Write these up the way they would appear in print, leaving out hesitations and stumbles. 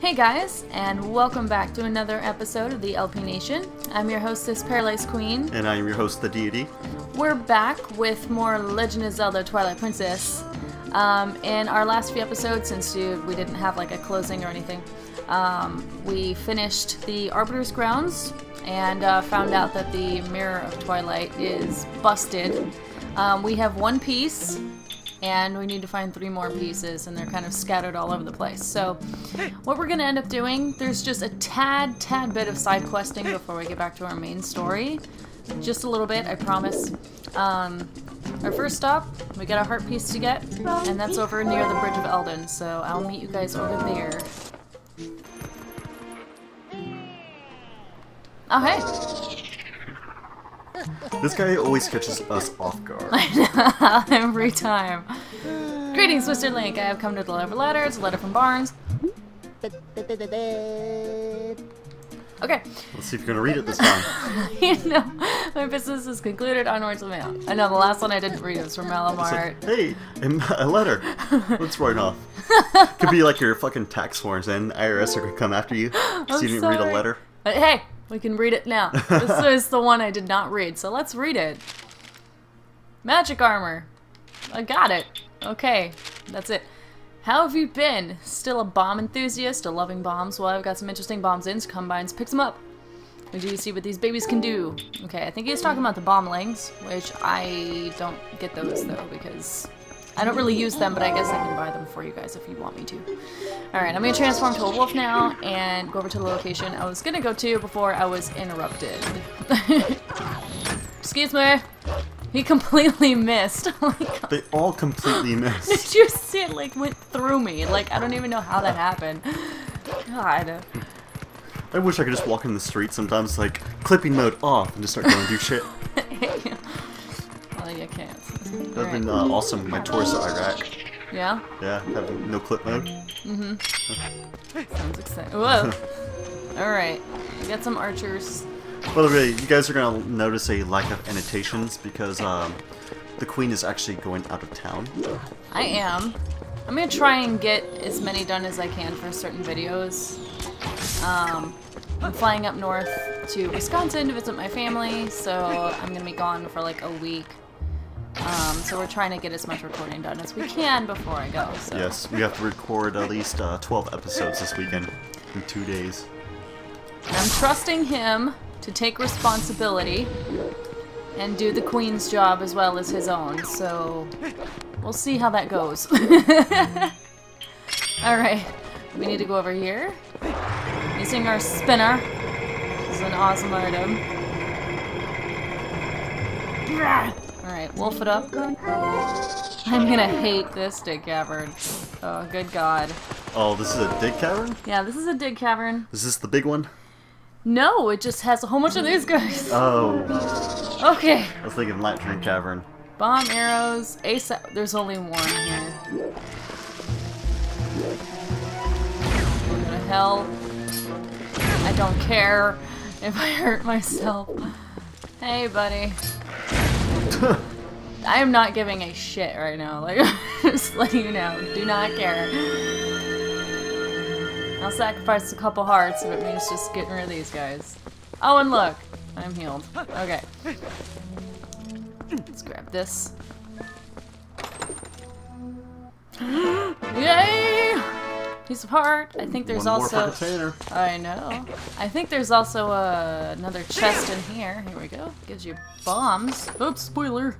Hey guys, and welcome back to another episode of the LP Nation. I'm your hostess, Paralyzed Queen. And I am your host, the Deity. We're back with more Legend of Zelda Twilight Princess. In our last few episodes, since we didn't have like a closing or anything, we finished the Arbiter's Grounds and found out that the Mirror of Twilight is busted. We have one piece, and we need to find 3 more pieces, and they're kind of scattered all over the place. So what we're going to end up doing, there's just a tad bit of side questing before we get back to our main story. Just a little bit, I promise. Our first stop, we got a heart piece to get, and that's over near the Bridge of Eldon, so I'll meet you guys over there. Oh, hey! This guy always catches us off guard. I know, every time. Greetings, Mr. Link. I have come to deliver a letter. It's a letter from Barnes. Okay. Let's see if you're gonna read it this time. You know, my business is concluded. Onwards to mail. I know the last one I didn't read was from Malamart. Like, hey, a letter. Let's write off. Could be like your fucking tax forms, and IRS are gonna come after you because you didn't read a letter. But hey, we can read it now. This is the one I did not read, so let's read it. Magic armor. I got it. Okay, that's it. How have you been? Still a bomb enthusiast, a loving bombs? Well, I've got some interesting bombs in, so combines picks them up. When do you see what these babies can do? Okay, I think he's talking about the bomblings, which I don't get those though, because I don't really use them, but I guess I can buy them for you guys if you want me to. Alright, I'm going to transform to a wolf now and go over to the location I was going to go to before I was interrupted. Excuse me. He completely missed. Oh my God. They all completely missed. Did you see it like went through me? Like, I don't even know how that happened. God. I wish I could just walk in the street sometimes, like, clipping mode off and just start going and do shit. Well, you can't. That would have been awesome with my tours to Iraq. Yeah? Yeah, having no clip mode. Mm-hmm. Sounds exciting. Whoa! Alright, we got some archers. By the way, you guys are going to notice a lack of annotations because the queen is actually going out of town. I am. I'm going to try and get as many done as I can for certain videos. I'm flying up north to Wisconsin to visit my family, so I'm going to be gone for like a week. So we're trying to get as much recording done as we can before I go. So. Yes, we have to record at least 12 episodes this weekend in 2 days. And I'm trusting him to take responsibility and do the queen's job as well as his own, so we'll see how that goes. Alright, we need to go over here. Using our spinner. This is an awesome item. Alright, wolf it up. I'm gonna hate this dig cavern. Oh, good God. Oh, this is a dig cavern? Yeah, this is a dig cavern. Is this the big one? No, it just has a whole bunch of these guys. Oh. Okay. I was thinking Lantern Cavern. Bomb arrows. Ace. There's only one here. What the hell? I don't care if I hurt myself. Hey, buddy. I am not giving a shit right now. Like, just letting you know. Do not care. I'll sacrifice a couple hearts if it means just getting rid of these guys. Oh, and look! I'm healed. Okay. Let's grab this. Yay! Piece of heart. I think there's One also... more for container. I know. I think there's also another chest in here. Here we go. Gives you bombs. Oops, spoiler.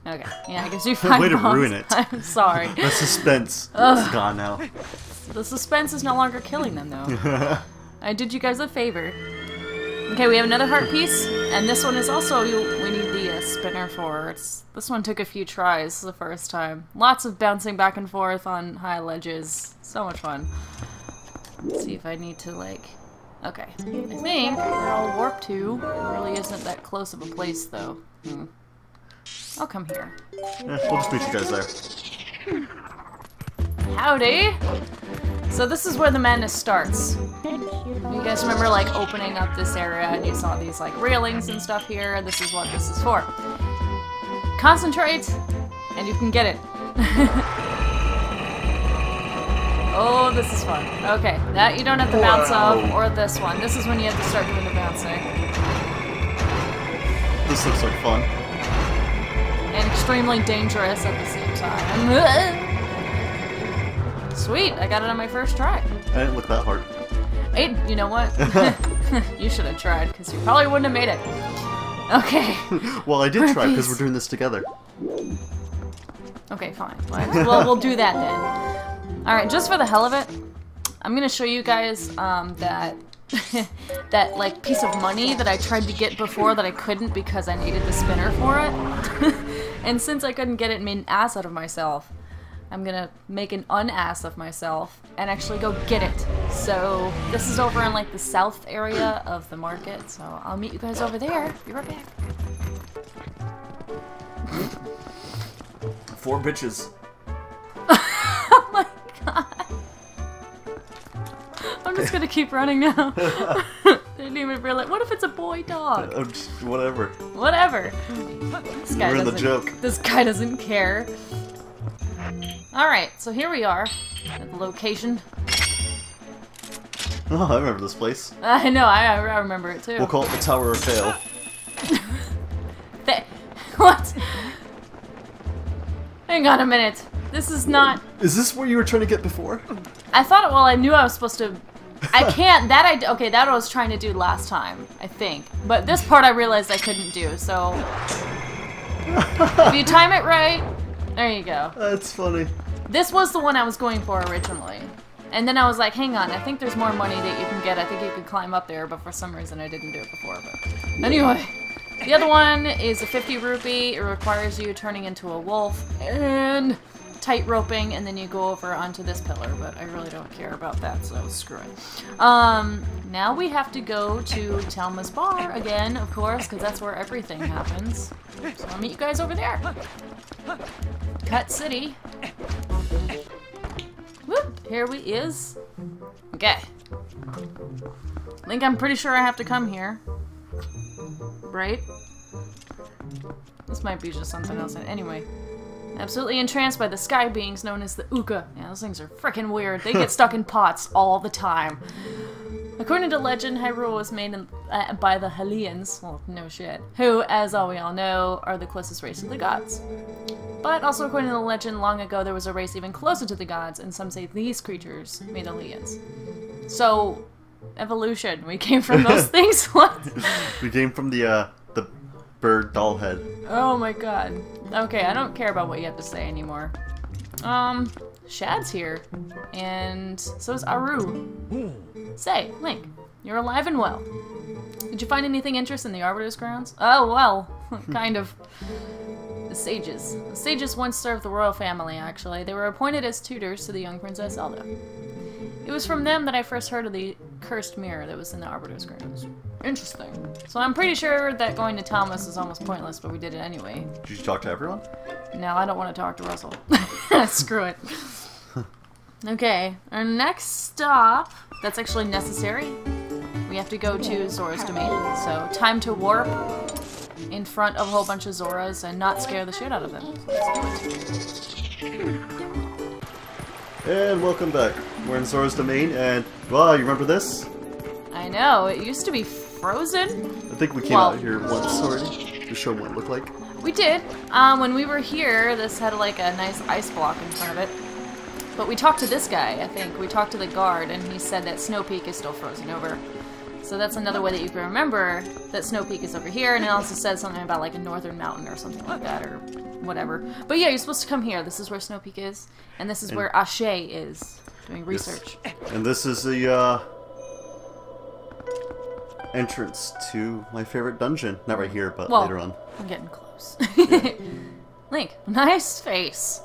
Okay. Yeah, it gives you 5 Way to bombs. ruin it. I'm sorry. The suspense is gone now. The suspense is no longer killing them, though. I did you guys a favor. Okay, we have another heart piece, and this one is also we need the spinner for. This one took a few tries the first time. Lots of bouncing back and forth on high ledges. So much fun. Let's see if I need to, like... Okay. I think where I'll warp to really isn't that close of a place, though. I'll come here. Yeah, we'll just meet you guys there. Howdy! So this is where the madness starts. You guys remember like opening up this area and you saw these like railings and stuff here? This is what this is for. Concentrate and you can get it. Oh, this is fun. Okay, that you don't have to bounce off, or this one. This is when you have to start doing the bouncing. This looks like fun. And extremely dangerous at the same time. Sweet, I got it on my first try. I didn't look that hard. Hey, you know what? You should have tried, because you probably wouldn't have made it. Okay. Well, I did try, because we're doing this together. Okay, fine. Well, we'll do that then. Alright, just for the hell of it, I'm gonna show you guys that that like piece of money that I tried to get before that I couldn't because I needed the spinner for it. And since I couldn't get it and made an ass out of myself, I'm gonna make an un-ass of myself and actually go get it. So this is over in like the south area of the market, so I'll meet you guys over there. Be right back. 4 bitches. Oh my god. I'm just gonna keep running now. They didn't even realize. What if it's a boy dog? Whatever. Whatever. This guy We're in the joke. This guy doesn't care. Alright, so here we are at the location. Oh, I remember this place. I know, I remember it too. We'll call it the Tower of Fail. What? Hang on a minute. This is not... Is this where you were trying to get before? I thought, well, I knew I was supposed to... I can't, okay, that I was trying to do last time, I think. But this part I realized I couldn't do, so... If you time it right, there you go. That's funny. This was the one I was going for originally. And then I was like, hang on, I think there's more money that you can get. I think you could climb up there, but for some reason I didn't do it before. But anyway, the other one is a 50 rupee. It requires you turning into a wolf and tight roping, and then you go over onto this pillar, but I really don't care about that, so screw it. Now we have to go to Talma's bar again, of course, because that's where everything happens. So I'll meet you guys over there. Cut City. Whoop, here we is. Okay. I think I'm pretty sure I have to come here. Right? This might be just something else. Anyway. Absolutely entranced by the sky beings known as the Uka. Yeah, those things are freaking weird. They get stuck in pots all the time. According to legend, Hyrule was made by the Hylians, well, no shit, who, as we all know, are the closest race to the gods. But also according to the legend, long ago there was a race even closer to the gods, and some say these creatures made the Hylians. So, evolution. We came from those things? What? We came from the bird doll head. Oh my god. Okay, I don't care about what you have to say anymore. Shad's here. And so is Aru. Say, Link, you're alive and well. Did you find anything interesting in the Arbiter's grounds? Oh, well, kind of. The sages. The sages once served the royal family, actually. They were appointed as tutors to the young Princess Zelda. It was from them that I first heard of the cursed mirror that was in the Arbiter's grounds. Interesting. So I'm pretty sure that going to Talma's is almost pointless, but we did it anyway. Did you talk to everyone? No, I don't want to talk to Russell. Screw it. Okay, our next stop, that's actually necessary. We have to go to Zora's domain. So time to warp in front of a whole bunch of Zoras and not scare the shit out of them. So let's do it. And welcome back. We're in Zora's domain, and wow, you remember this? I know, it used to be frozen. I think we came out here once already to show what it looked like. We did. When we were here, this had like a nice ice block in front of it. But we talked to this guy, I think. We talked to the guard, and he said that Snow Peak is still frozen over. So that's another way that you can remember that Snow Peak is over here, and it also said something about like a northern mountain or something like that, or whatever. But yeah, you're supposed to come here. This is where Snow Peak is, and this is where Ashe is doing research. And this is the entrance to my favorite dungeon. Not right here, but later on. I'm getting close. Yeah. Link, nice face.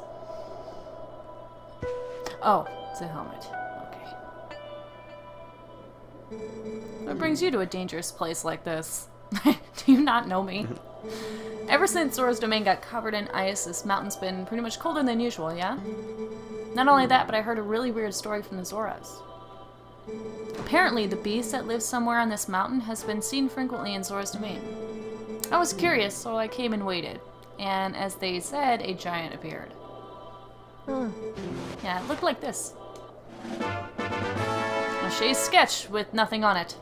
Oh, it's a helmet. Okay. What brings you to a dangerous place like this? Do you not know me? Ever since Zora's domain got covered in ice, this mountain's been pretty much colder than usual, yeah? Not only that, but I heard a really weird story from the Zoras. Apparently, the beast that lives somewhere on this mountain has been seen frequently in Zora's domain. I was curious, so I came and waited. And as they said, a giant appeared. Yeah, it looked like this. A Shay's sketch with nothing on it.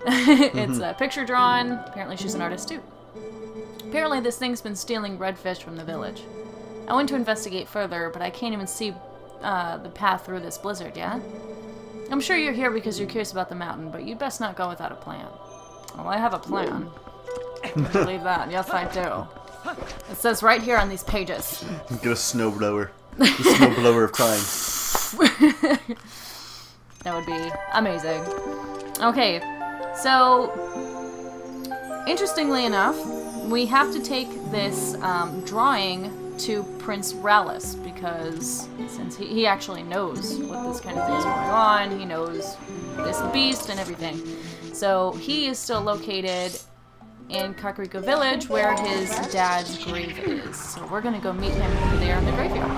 It's a picture drawn. Apparently she's an artist too. Apparently this thing's been stealing redfish from the village. I went to investigate further, but I can't even see the path through this blizzard, yeah? I'm sure you're here because you're curious about the mountain, but you'd best not go without a plan. Well, I have a plan. I believe that. Yes, I do. It says right here on these pages. Get a snowblower. The snowblower of time. That would be amazing. Okay, so interestingly enough, we have to take this drawing to Prince Rallis because since he actually knows what this kind of thing is going on, he knows this beast and everything. So he is still located in Kakariko Village where his dad's grave is. So we're gonna go meet him there in the graveyard.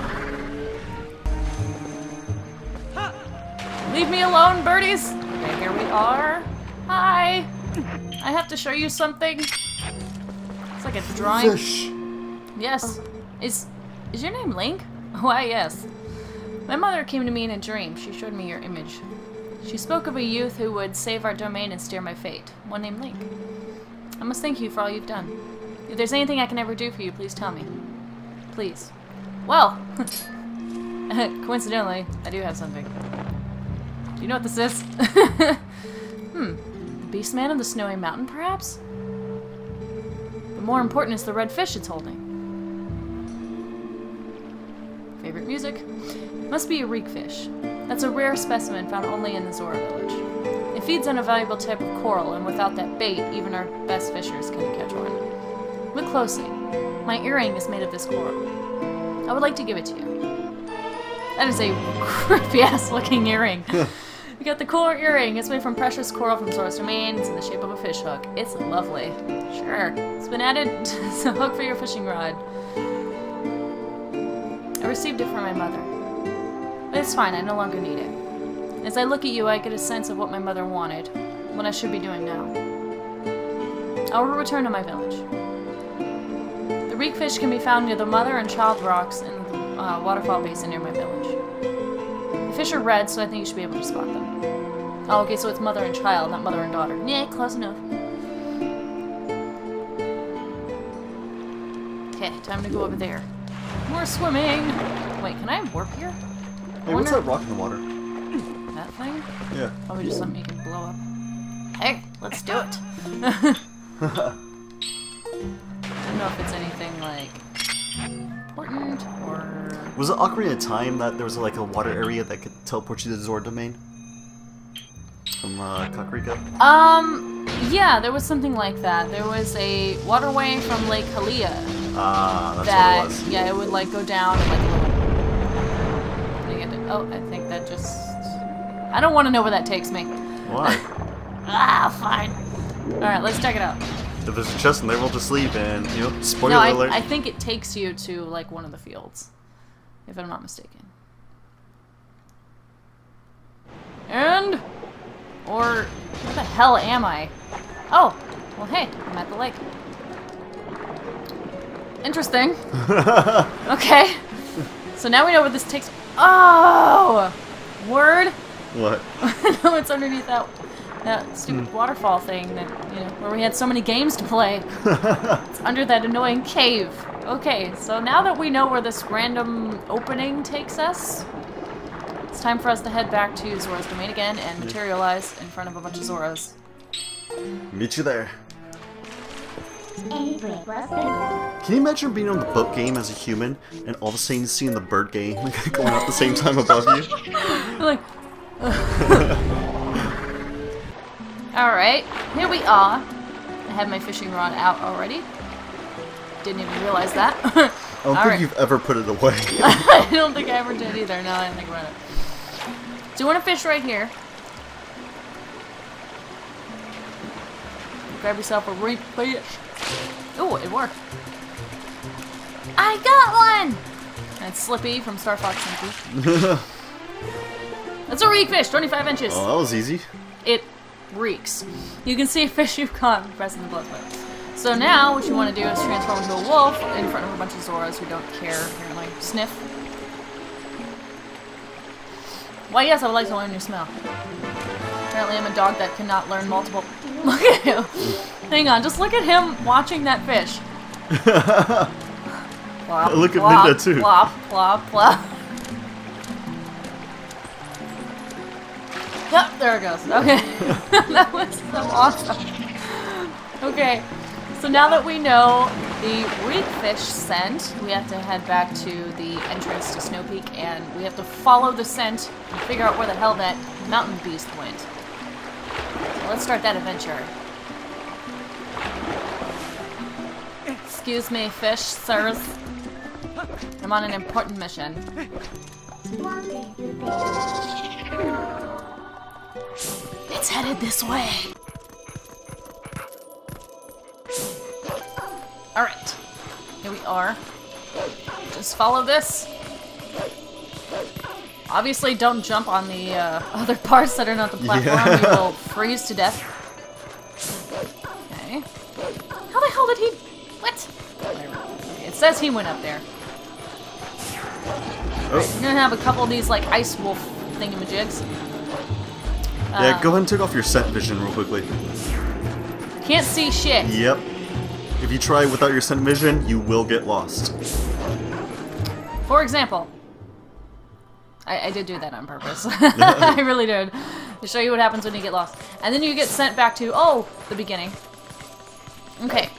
Leave me alone, birdies! Okay, here we are. Hi! I have to show you something. It's like a drawing. Fish. Yes. Is your name Link? Why, yes. My mother came to me in a dream. She showed me your image. She spoke of a youth who would save our domain and steer my fate. One named Link. I must thank you for all you've done. If there's anything I can ever do for you, please tell me. Please. Well, coincidentally, I do have something. Do you know what this is? The Beastman of the Snowy Mountain, perhaps? But more important is the red fish it's holding. Favorite music? Must be a reekfish. That's a rare specimen found only in the Zora village. It feeds on a valuable type of coral, and without that bait, even our best fishers couldn't catch one. Look closely. My earring is made of this coral. I would like to give it to you. That is a creepy-ass looking earring. You got the coral earring. It's made from precious coral from Zora's domain. It's in the shape of a fish hook. It's lovely. Sure. It's been added to a hook for your fishing rod. I received it from my mother. But it's fine, I no longer need it. As I look at you, I get a sense of what my mother wanted, what I should be doing now. I will return to my village. The reekfish can be found near the mother and child rocks in the waterfall basin near my village. The fish are red, so I think you should be able to spot them. Oh, okay, so it's mother and child, not mother and daughter. Yeah, close enough. Okay, time to go over there. More swimming! Wait, can I warp here? Hey, what's that rock in the water? That thing? Yeah. Probably just something you can blow up. Hey, let's do it! I don't know if it's anything, like, important, or... Was it Ocarina of Time that there was, like, a water area that could teleport you to the Zora domain? From, Kakariko? Yeah, there was something like that. There was a waterway from Lake Halia. Ah, that's that, what it was. Yeah, it would, like, go down and, like, a little... Oh, I think that just... I don't want to know where that takes me. Why? Fine. Alright, let's check it out. If there's a chest in there, we'll just leave and, you know, spoiler No, alert. I think it takes you to, like, one of the fields. If I'm not mistaken. And... Or... Where the hell am I? Oh! Well, hey, I'm at the lake. Interesting. Okay. So now we know where this takes... Oh! Word? What? No, it's underneath that stupid waterfall thing that, you know, where we had so many games to play. It's under that annoying cave. Okay, so now that we know where this random opening takes us, it's time for us to head back to Zora's domain again and materialize in front of a bunch of Zoras. Meet you there. Can you imagine being on the boat game as a human and all of a sudden seeing the bird game going out at the same time above you? Like, alright, here we are. I have my fishing rod out already. Didn't even realize that. I don't think you've ever put it away. I don't think I ever did either, now that I think about it. So you want to fish right here. Grab yourself a reef fish. Ooh, it worked. I got one! And Slippy from Star Fox Slinky. That's a reek fish, 25 inches. Oh, that was easy. It reeks. You can see a fish you've caught pressing the blood button. So now, what you want to do is transform into a wolf in front of a bunch of Zoras who don't care, apparently. Sniff. Why, yes, I would like to learn your smell. Apparently I'm a dog that cannot learn multiple... Look at him! Hang on, just look at him watching that fish. Plop, Look at plop, Linda, too. Plop, plop, plop. Yep, there it goes. Okay. That was so awesome. Okay, so now that we know the reef fish scent, we have to head back to the entrance to Snow Peak, and we have to follow the scent and figure out where the hell that mountain beast went. So let's start that adventure. Excuse me, fish, sirs. I'm on an important mission. It's headed this way. Alright. Here we are. Just follow this. Obviously, don't jump on the other parts that are not the platform. Yeah. You will freeze to death. Okay. How the hell did he... What? Whatever. Okay, it says he went up there. Oh. We're gonna have a couple of these, like, ice wolf thingamajigs. Yeah, go ahead and take off your scent vision real quickly. Can't see shit. Yep. If you try without your scent vision, you will get lost. For example, I did do that on purpose. I really did. To show you what happens when you get lost. And then you get sent back to, oh, the beginning. Okay.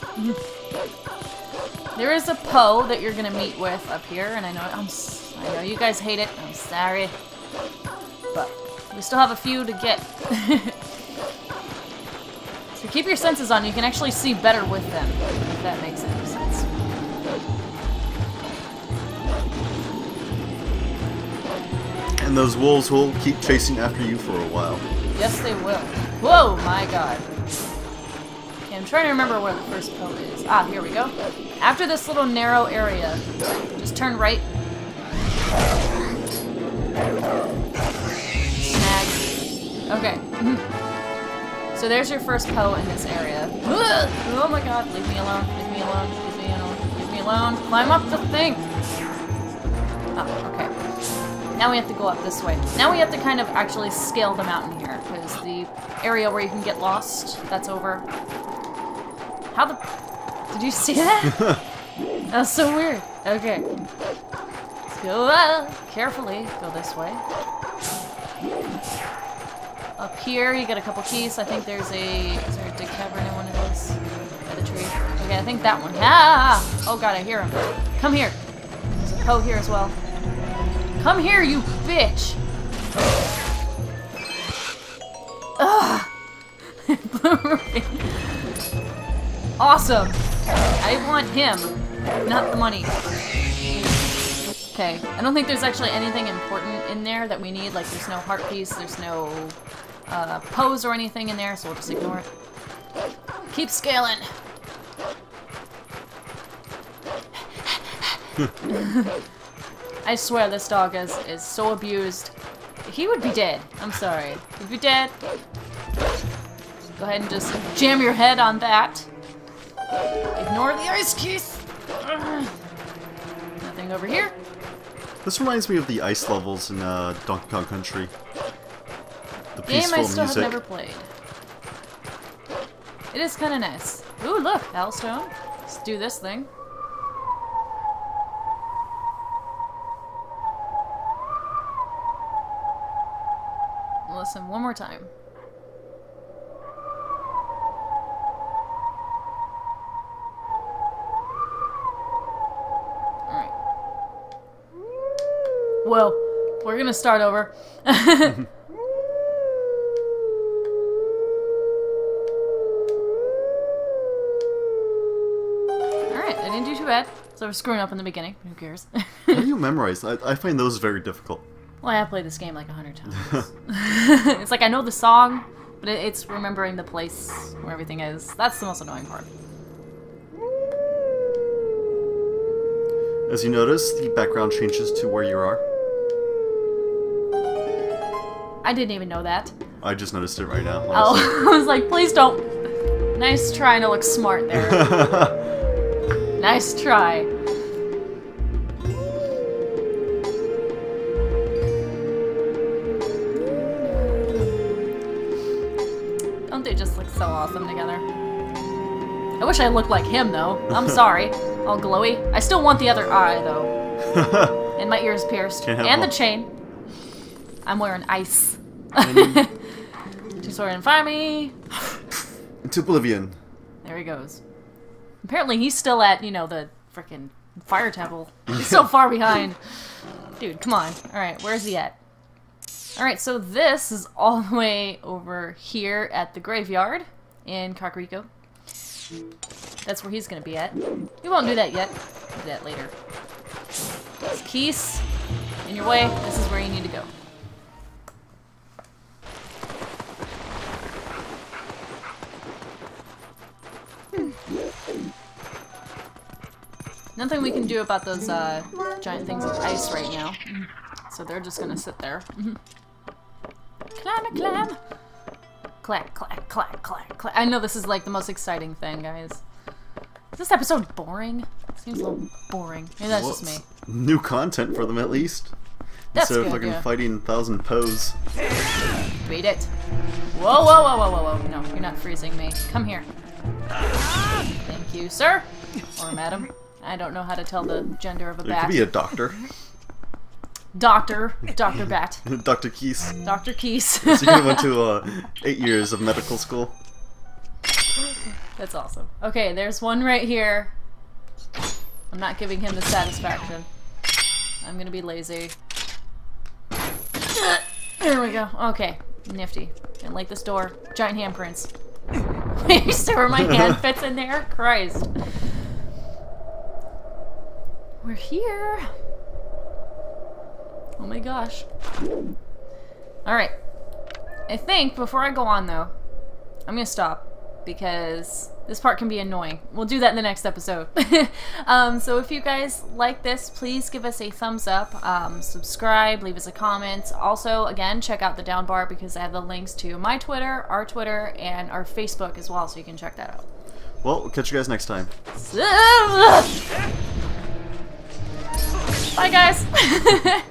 There is a Poe that you're gonna meet with up here, and I know you guys hate it. I'm sorry, but we still have a few to get. So keep your senses on. You can actually see better with them, if that makes any sense. And those wolves will keep chasing after you for a while. Yes, they will. Whoa, my god. Okay, I'm trying to remember where the first Poe is. Ah, here we go. After this little narrow area, just turn right. Snag. Okay. So there's your first Poe in this area. Oh my god, leave me alone, leave me alone, leave me alone, leave me alone. Climb up the thing! Oh, okay. Now we have to go up this way. Now we have to kind of actually scale the mountain here, because the area where you can get lost, that's over. How the... Did you see that? That was so weird. Okay. Let's go carefully. Go this way. Up here, you get a couple keys. I think there's a... Is there a dig cavern in one of those? By the tree. Okay, I think that one. Ah! Oh god, I hear him. Come here. There's a Poe here as well. Come here, you bitch! Ugh! Awesome! I want him, not the money. Okay, I don't think there's actually anything important in there that we need. Like, there's no heart piece, there's no pose or anything in there, so we'll just ignore it. Keep scaling! I swear this dog is so abused. He would be dead. I'm sorry. He'd be dead. Go ahead and just jam your head on that. Ignore the ice keys. Nothing over here. This reminds me of the ice levels in Donkey Kong Country. The peaceful Game I still music. have never played. It is kind of nice. Ooh, look, Hellstone. Let's do this thing. Listen one more time. Alright. Well, we're gonna start over. Alright, I didn't do too bad. So we're screwing up in the beginning. Who cares? How do you memorize? I find those very difficult. Well, I have played this game like 100 times. It's like I know the song, but it's remembering the place where everything is. That's the most annoying part. As you notice, the background changes to where you are. I didn't even know that. I just noticed it right now. Honestly. Oh, I was like, please don't. Nice trying to look smart there. Nice try. they just look so awesome together? I wish I looked like him, though. I'm sorry. All glowy. I still want the other eye, though. And my ears pierced. And the chain. I'm wearing ice. Just sort of find me. Into oblivion. There he goes. Apparently he's still at, you know, the frickin' fire temple. He's so far behind. Dude, come on. Alright, where's he at? Alright, so this is all the way over here at the graveyard in Kakariko. That's where he's gonna be at. We won't do that yet. We'll do that later. There's Keese. In your way, this is where you need to go. Nothing we can do about those giant things of ice right now. So they're just gonna sit there. Climb a climb! Clack, clack, clack, clack, clack. I know this is like the most exciting thing, guys. Is this episode boring? Seems a little boring. Maybe that's just me. New content for them at least. That's Instead good, of fucking yeah. fighting 1,000 pose. Beat it. Whoa, whoa, whoa, whoa, whoa, whoa. No, you're not freezing me. Come here. Thank you, sir. Or madam. I don't know how to tell the gender of a It bat. could be a doctor. Dr. Bat. Dr. Keese. Dr. Keese. So you could have went to 8 years of medical school. That's awesome. Okay, there's one right here. I'm not giving him the satisfaction. I'm gonna be lazy. There we go. Okay, nifty. Didn't like this door. Giant handprints. You see where my hand fits in there? Christ. We're here. Oh my gosh. Alright. I think before I go on though, I'm gonna stop because this part can be annoying. We'll do that in the next episode. So if you guys like this, please give us a thumbs up, subscribe, leave us a comment. Also, again, check out the down bar because I have the links to my Twitter, our Twitter, and our Facebook as well, so you can check that out. Well, we'll catch you guys next time. Bye, guys!